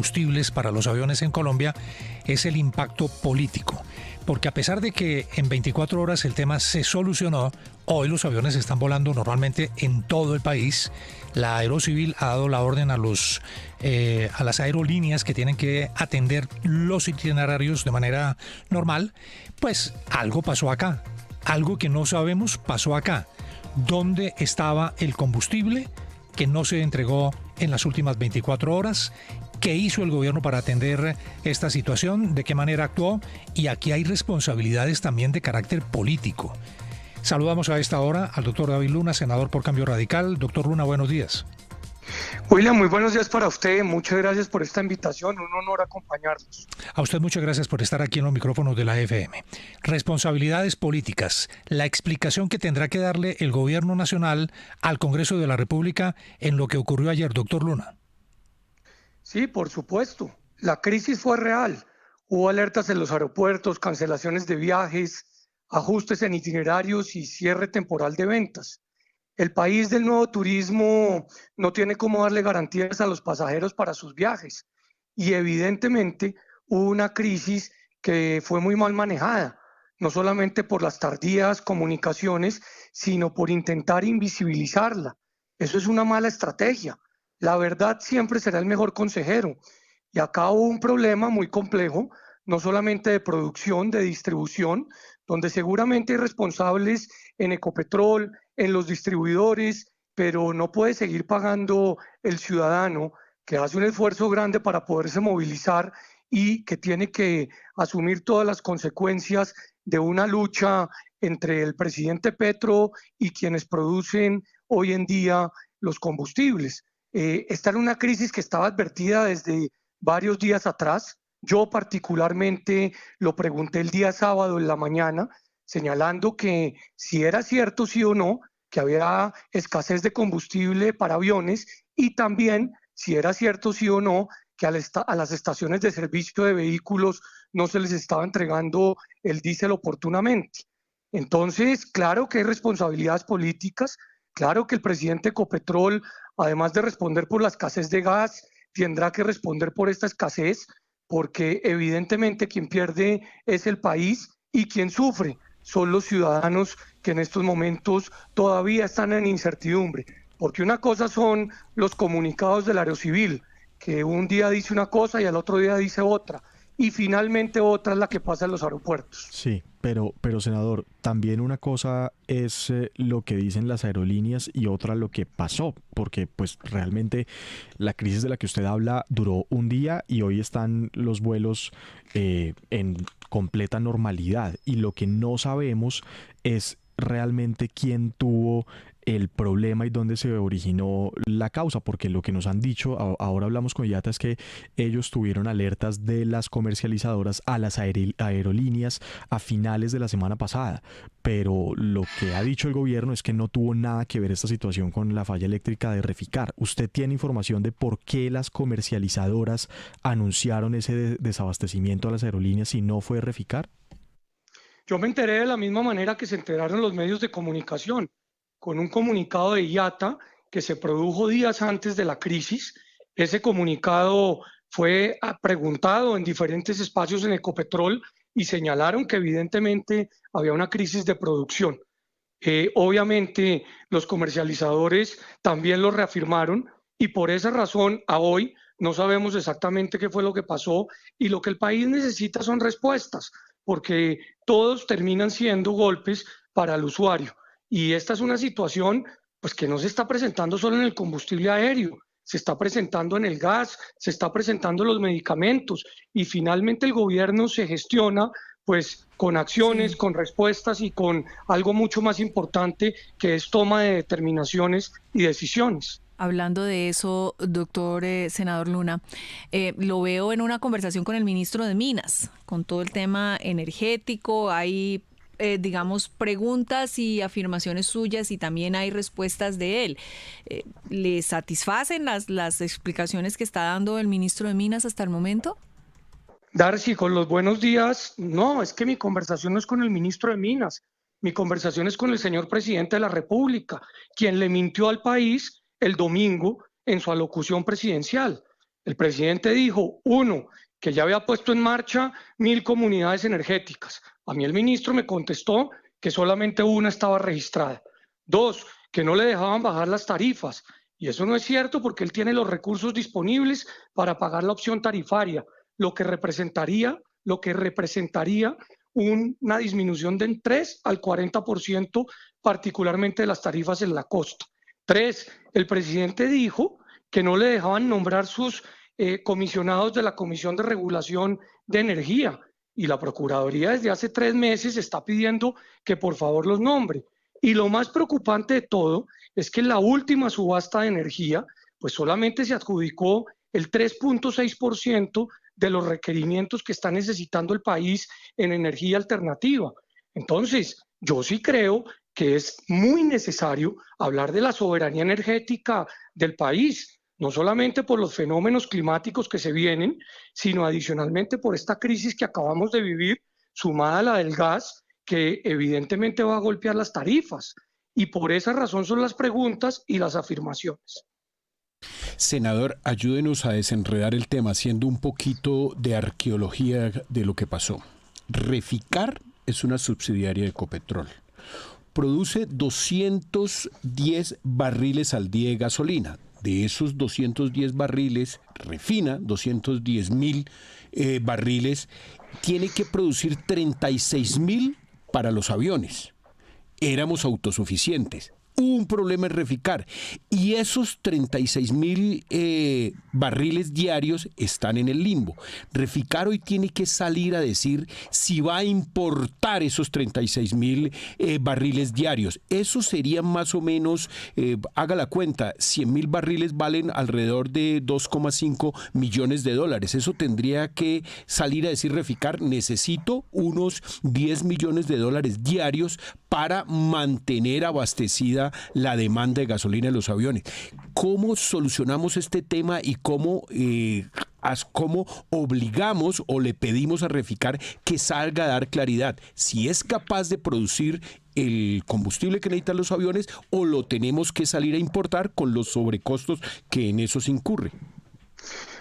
combustibles para los aviones en Colombia es el impacto político. Porque a pesar de que en 24 horas el tema se solucionó, hoy los aviones están volando normalmente en todo el país. La Aerocivil ha dado la orden a las aerolíneas que tienen que atender los itinerarios de manera normal. Pues algo pasó acá, algo que no sabemos pasó acá. ¿Dónde estaba el combustible que no se entregó en las últimas 24 horas? ¿Qué hizo el gobierno para atender esta situación? ¿De qué manera actuó? Y aquí hay responsabilidades también de carácter político. Saludamos a esta hora al doctor David Luna, senador por Cambio Radical. Doctor Luna, buenos días. William, muy buenos días para usted. Muchas gracias por esta invitación. Un honor acompañarnos. A usted muchas gracias por estar aquí en los micrófonos de la FM. Responsabilidades políticas. La explicación que tendrá que darle el gobierno nacional al Congreso de la República en lo que ocurrió ayer, doctor Luna. Sí, por supuesto. La crisis fue real. Hubo alertas en los aeropuertos, cancelaciones de viajes, ajustes en itinerarios y cierre temporal de ventas. El país del nuevo turismo no tiene cómo darle garantías a los pasajeros para sus viajes. Y evidentemente hubo una crisis que fue muy mal manejada, no solamente por las tardías comunicaciones, sino por intentar invisibilizarla. Eso es una mala estrategia. La verdad siempre será el mejor consejero. Y acá hubo un problema muy complejo, no solamente de producción, de distribución, donde seguramente hay responsables en Ecopetrol, en los distribuidores, pero no puede seguir pagando el ciudadano que hace un esfuerzo grande para poderse movilizar y que tiene que asumir todas las consecuencias de una lucha entre el presidente Petro y quienes producen hoy en día los combustibles. Esta era una crisis que estaba advertida desde varios días atrás. Yo particularmente lo pregunté el día sábado en la mañana, señalando que si era cierto sí o no, que había escasez de combustible para aviones y también si era cierto sí o no, que a las estaciones de servicio de vehículos no se les estaba entregando el diésel oportunamente. Entonces, claro que hay responsabilidades políticas, claro que el presidente Ecopetrol, además de responder por la escasez de gas, tendrá que responder por esta escasez, porque evidentemente quien pierde es el país y quien sufre son los ciudadanos que en estos momentos todavía están en incertidumbre. Porque una cosa son los comunicados del Aerocivil, que un día dice una cosa y al otro día dice otra. Y finalmente otra es la que pasa en los aeropuertos. Sí, pero senador, también una cosa es lo que dicen las aerolíneas y otra lo que pasó, porque pues realmente la crisis de la que usted habla duró un día y hoy están los vuelos en completa normalidad y lo que no sabemos es realmente quién tuvo el problema y dónde se originó la causa, porque lo que nos han dicho, ahora hablamos con IATA, es que ellos tuvieron alertas de las comercializadoras a las aerolíneas a finales de la semana pasada, pero lo que ha dicho el gobierno es que no tuvo nada que ver esta situación con la falla eléctrica de Reficar. ¿Usted tiene información de por qué las comercializadoras anunciaron ese desabastecimiento a las aerolíneas si no fue Reficar? Yo me enteré de la misma manera que se enteraron los medios de comunicación, con un comunicado de IATA que se produjo días antes de la crisis. Ese comunicado fue preguntado en diferentes espacios en Ecopetrol y señalaron que evidentemente había una crisis de producción. Obviamente los comercializadores también lo reafirmaron y por esa razón a hoy no sabemos exactamente qué fue lo que pasó y lo que el país necesita son respuestas, porque todos terminan siendo golpes para el usuario. Y esta es una situación pues, que no se está presentando solo en el combustible aéreo, se está presentando en el gas, se está presentando en los medicamentos y finalmente el gobierno se gestiona pues con acciones, Sí. con respuestas y con algo mucho más importante que es toma de determinaciones y decisiones. Hablando de eso, doctor senador Luna, lo veo en una conversación con el ministro de Minas, con todo el tema energético. Hay, digamos, preguntas y afirmaciones suyas y también hay respuestas de él. ¿Le satisfacen las explicaciones que está dando el ministro de Minas hasta el momento? Darcy, con los buenos días, no, es que mi conversación no es con el ministro de Minas, mi conversación es con el señor presidente de la República, quien le mintió al país el domingo en su alocución presidencial. El presidente dijo, uno, que ya había puesto en marcha 1.000 comunidades energéticas. A mí el ministro me contestó que solamente una estaba registrada. Dos, que no le dejaban bajar las tarifas. Y eso no es cierto porque él tiene los recursos disponibles para pagar la opción tarifaria, lo que representaría una disminución de 3 al 40%, particularmente de las tarifas en la costa. Tres, el presidente dijo que no le dejaban nombrar sus comisionados de la Comisión de Regulación de Energía, y la Procuraduría desde hace 3 meses está pidiendo que por favor los nombre. Y lo más preocupante de todo es que en la última subasta de energía, pues solamente se adjudicó el 3.6% de los requerimientos que está necesitando el país en energía alternativa. Entonces, yo sí creo que es muy necesario hablar de la soberanía energética del país, no solamente por los fenómenos climáticos que se vienen, sino adicionalmente por esta crisis que acabamos de vivir, sumada a la del gas, que evidentemente va a golpear las tarifas. Y por esa razón son las preguntas y las afirmaciones. Senador, ayúdenos a desenredar el tema haciendo un poquito de arqueología de lo que pasó. Reficar es una subsidiaria de Ecopetrol. Produce 210 barriles al día de gasolina. De esos 210 barriles, refina 210.000 barriles, tiene que producir 36.000 para los aviones. Éramos autosuficientes. Hubo un problema en Reficar y esos 36.000 barriles diarios están en el limbo. Reficar hoy tiene que salir a decir si va a importar esos 36.000 barriles diarios. Eso serían más o menos, haga la cuenta, 100.000 barriles valen alrededor de 2,5 millones de dólares. Eso tendría que salir a decir Reficar, necesito unos 10 millones de dólares diarios para mantener abastecida la demanda de gasolina en los aviones. ¿Cómo solucionamos este tema y cómo obligamos o le pedimos a Reficar que salga a dar claridad? Si es capaz de producir el combustible que necesitan los aviones o lo tenemos que salir a importar con los sobrecostos que en eso se incurre.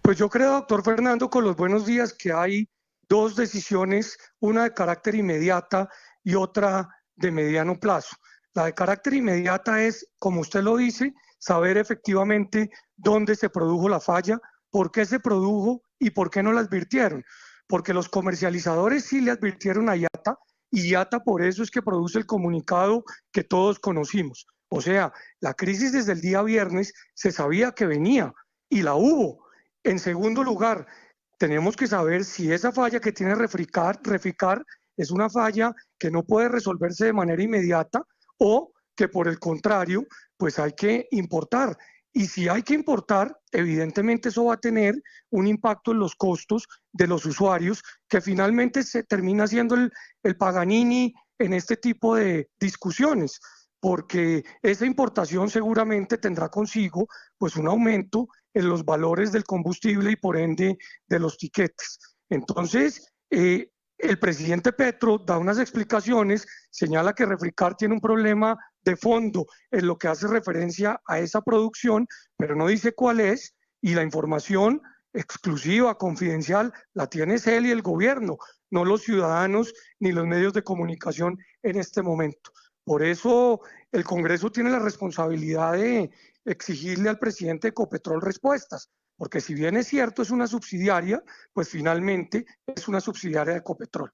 Pues yo creo, doctor Fernando, con los buenos días, que hay dos decisiones, una de carácter inmediata y otra de mediano plazo. La de carácter inmediata es, como usted lo dice, saber efectivamente dónde se produjo la falla, por qué se produjo y por qué no la advirtieron. Porque los comercializadores sí le advirtieron a IATA, y IATA por eso es que produce el comunicado que todos conocimos. O sea, la crisis desde el día viernes se sabía que venía y la hubo. En segundo lugar, tenemos que saber si esa falla que tiene Reficar es una falla que no puede resolverse de manera inmediata o que por el contrario, pues hay que importar. Y si hay que importar, evidentemente eso va a tener un impacto en los costos de los usuarios, que finalmente se termina siendo el Paganini en este tipo de discusiones, porque esa importación seguramente tendrá consigo pues un aumento en los valores del combustible y por ende de los tiquetes. Entonces, el presidente Petro da unas explicaciones, señala que Reficar tiene un problema de fondo en lo que hace referencia a esa producción, pero no dice cuál es, y la información exclusiva, confidencial, la tiene él y el gobierno, no los ciudadanos ni los medios de comunicación en este momento. Por eso el Congreso tiene la responsabilidad de exigirle al presidente de Ecopetrol respuestas, porque si bien es cierto es una subsidiaria, pues finalmente es una subsidiaria de Ecopetrol.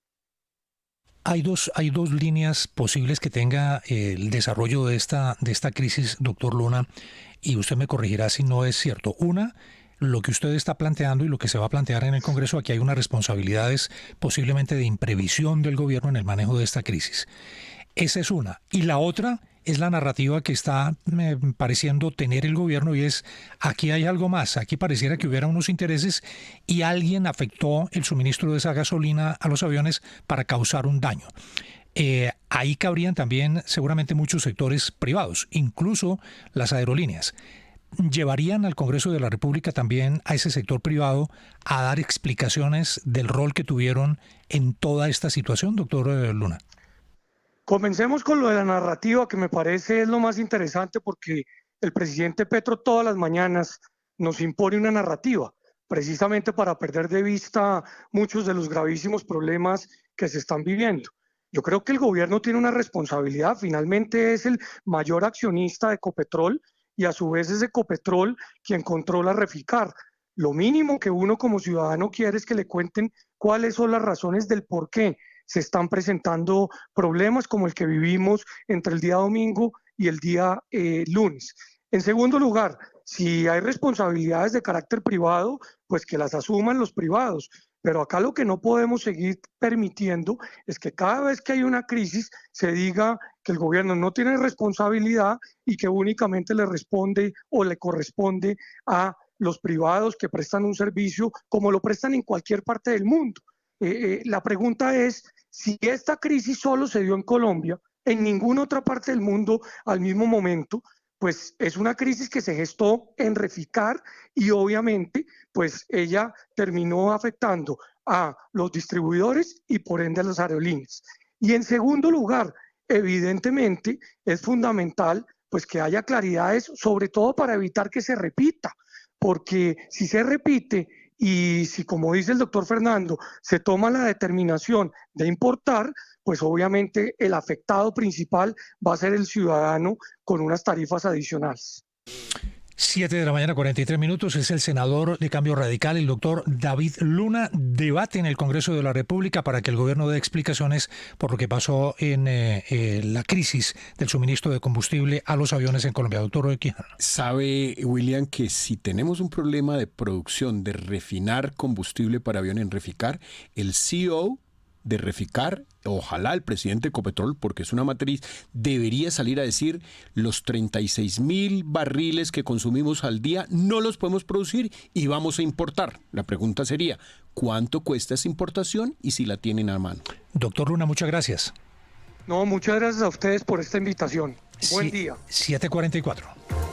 Hay dos líneas posibles que tenga el desarrollo de esta crisis, doctor Luna, y usted me corregirá si no es cierto. Una, lo que usted está planteando y lo que se va a plantear en el Congreso, aquí hay unas responsabilidades posiblemente de imprevisión del gobierno en el manejo de esta crisis. Esa es una. Y la otra es la narrativa que está pareciendo tener el gobierno, y es, aquí hay algo más, aquí pareciera que hubiera unos intereses y alguien afectó el suministro de esa gasolina a los aviones para causar un daño. Ahí cabrían también seguramente muchos sectores privados, incluso las aerolíneas. ¿Llevarían al Congreso de la República también a ese sector privado a dar explicaciones del rol que tuvieron en toda esta situación, doctor Luna? Comencemos con lo de la narrativa, que me parece es lo más interesante, porque el presidente Petro todas las mañanas nos impone una narrativa. precisamente para perder de vista muchos de los gravísimos problemas que se están viviendo. Yo creo que el gobierno tiene una responsabilidad, finalmente es el mayor accionista de Ecopetrol y a su vez es Ecopetrol quien controla Reficar. Lo mínimo que uno como ciudadano quiere es que le cuenten cuáles son las razones del por qué se están presentando problemas como el que vivimos entre el día domingo y el día lunes. En segundo lugar, si hay responsabilidades de carácter privado, pues que las asuman los privados. Pero acá lo que no podemos seguir permitiendo es que cada vez que hay una crisis se diga que el gobierno no tiene responsabilidad y que únicamente le responde o le corresponde a los privados que prestan un servicio como lo prestan en cualquier parte del mundo. La pregunta es, si esta crisis solo se dio en Colombia, en ninguna otra parte del mundo al mismo momento, pues es una crisis que se gestó en Reficar y obviamente pues ella terminó afectando a los distribuidores y por ende a las aerolíneas. Y en segundo lugar, evidentemente es fundamental pues que haya claridades, sobre todo para evitar que se repita, porque si se repite y si, como dice el doctor Fernando, se toma la determinación de importar, pues obviamente el afectado principal va a ser el ciudadano con unas tarifas adicionales. 7 de la mañana, 43 minutos. Es el senador de Cambio Radical, el doctor David Luna. Debate en el Congreso de la República para que el gobierno dé explicaciones por lo que pasó en la crisis del suministro de combustible a los aviones en Colombia. Doctor Roy Quijano. Sabe, William, que si tenemos un problema de producción de refinar combustible para aviones en Reficar, el CEO de Reficar, ojalá el presidente de Ecopetrol, porque es una matriz, debería salir a decir: los 36,000 barriles que consumimos al día no los podemos producir y vamos a importar. La pregunta sería, ¿cuánto cuesta esa importación y si la tienen a mano? Doctor Luna, muchas gracias. No, muchas gracias a ustedes por esta invitación. Buen día. 7:44.